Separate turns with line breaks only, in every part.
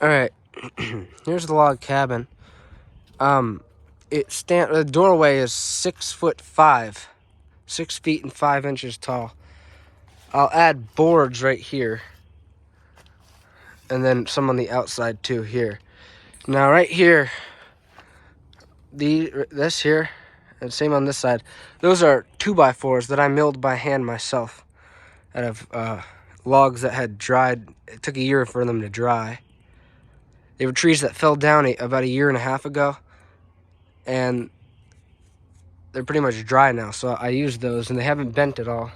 All right, here's the log cabin. The doorway is 6'5", 6 feet and 5 inches tall. I'll add boards right here, and then some on the outside too here. Now right here, this here, and same on this side. Those are 2x4s that I milled by hand myself out of logs that had dried. It took a year for them to dry. They were trees that fell down about a year and a half ago, and they're pretty much dry now, so I used those, and they haven't bent at all.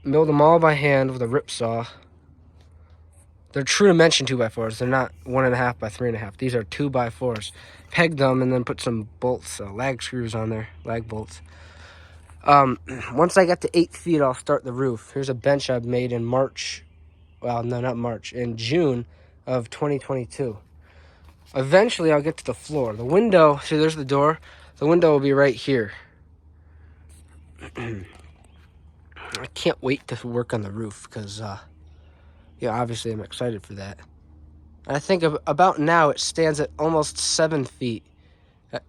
Milled them all by hand with a rip saw. They're true dimension 2x4s. They're not 1.5 by 3.5. These are 2x4s. Pegged them and then put some bolts, lag screws on there, lag bolts. Once I get to 8 feet, I'll start the roof. Here's a bench I've made in March. Well, no, not March. In June of 2022. Eventually, I'll get to the floor. The window, see, there's the door. The window will be right here. I can't wait to work on the roof because, obviously I'm excited for that. I think about now it stands at almost 7 feet.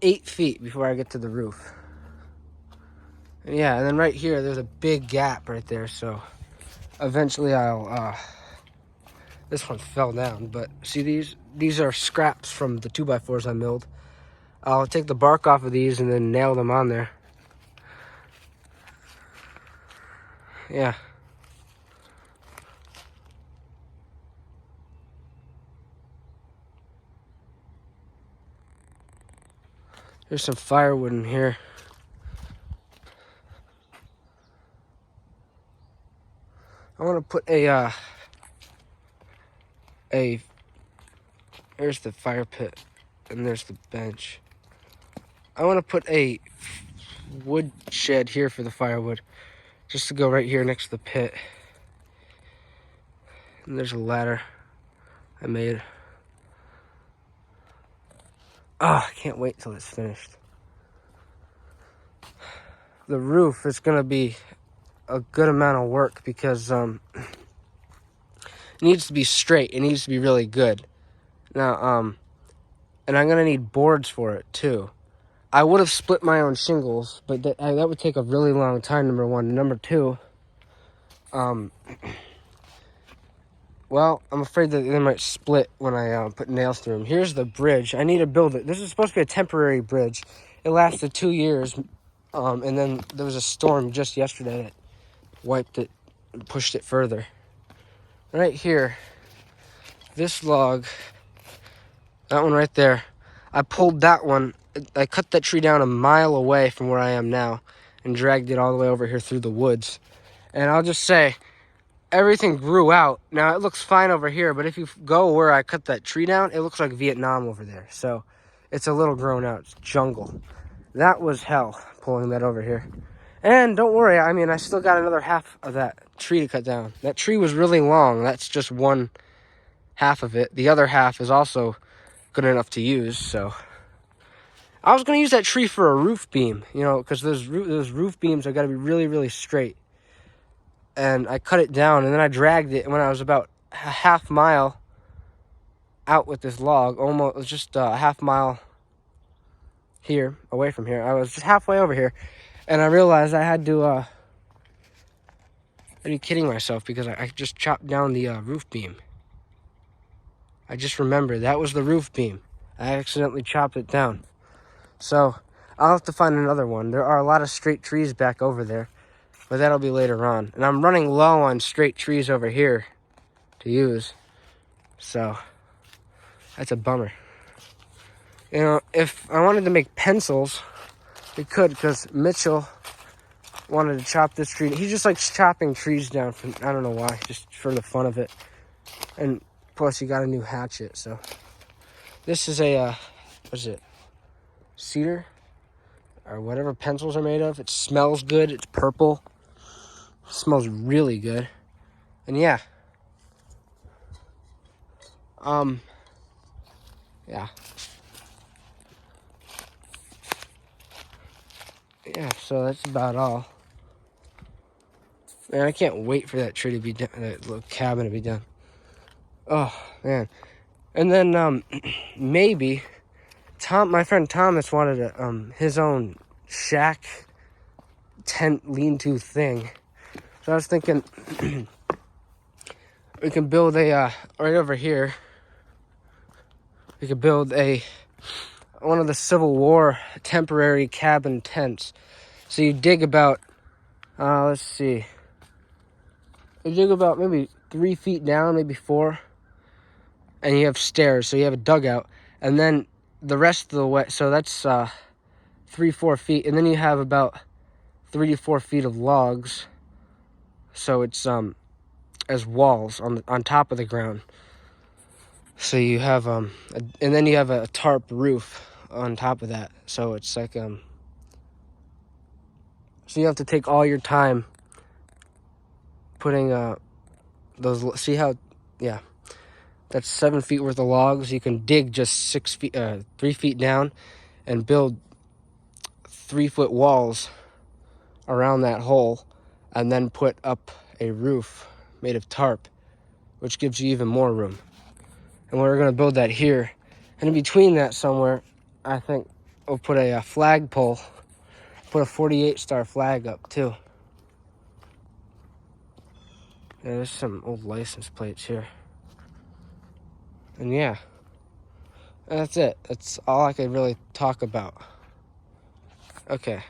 8 feet before I get to the roof. And then right here, there's a big gap right there, so eventually I'll, this one fell down, but see these are scraps from the 2x4s I milled. I'll take the bark off of these and then nail them on there. Yeah. There's some firewood in here. I want to put here's the fire pit, and there's the bench. I want to put a wood shed here for the firewood, just to go right here next to the pit. And there's a ladder I made. I can't wait till it's finished. The roof is gonna be a good amount of work because it needs to be straight. It needs to be really good. Now, and I'm gonna need boards for it too. I would have split my own shingles, but that would take a really long time, number one. Number two, well, I'm afraid that they might split when I put nails through them. Here's the bridge. I need to build it. This is supposed to be a temporary bridge. It lasted 2 years, and then there was a storm just yesterday that wiped it and pushed it further. Right here, this log, that one right there, I pulled that one. I cut that tree down a mile away from where I am now and dragged it all the way over here through the woods. And I'll just say, everything grew out. Now, it looks fine over here, but if you go where I cut that tree down, it looks like Vietnam over there. So it's a little grown out. It's jungle. That was hell, pulling that over here. And don't worry, I mean, I still got another half of that tree to cut down. That tree was really long. That's just one half of it. The other half is also good enough to use, so I was going to use that tree for a roof beam, because those roof beams are got to be really, really straight. And I cut it down, and then I dragged it when I was about a half mile out with this log, almost just a half mile here, away from here. I was just halfway over here, and I realized I had to, I'd be kidding myself because I just chopped down the roof beam. I just remembered that was the roof beam. I accidentally chopped it down. So I'll have to find another one. There are a lot of straight trees back over there, but that'll be later on. And I'm running low on straight trees over here to use. So that's a bummer. If I wanted to make pencils, we could, because Mitchell wanted to chop this tree. He just likes chopping trees down for, I don't know why, just for the fun of it. And plus he got a new hatchet, so. This is a, what is it? Cedar? Or whatever pencils are made of. It smells good. It's purple. It smells really good. And yeah. Yeah. Yeah, so that's about all. Man, I can't wait for that tree to be done, that little cabin to be done. Oh man. And then maybe my friend Thomas wanted his own shack tent lean-to thing. So I was thinking we can build a right over here. We could build one of the Civil War temporary cabin tents. So you dig about let's see. You dig about maybe 3 feet down, maybe 4, and you have stairs. So you have a dugout, and then the rest of the way. So that's 3-4 feet, and then you have about 3 to 4 feet of logs. So it's as walls on top of the ground. So you have and then you have a tarp roof on top of that. So it's like so you have to take all your time putting those. See how, yeah, that's 7 feet worth of logs. You can dig just 3 feet down, and build 3-foot walls around that hole, and then put up a roof made of tarp, which gives you even more room. And we're gonna build that here, and in between that somewhere, I think we'll put a flagpole, put a 48 star flag up too. Yeah, there's some old license plates here. And yeah, that's it. That's all I could really talk about. Okay.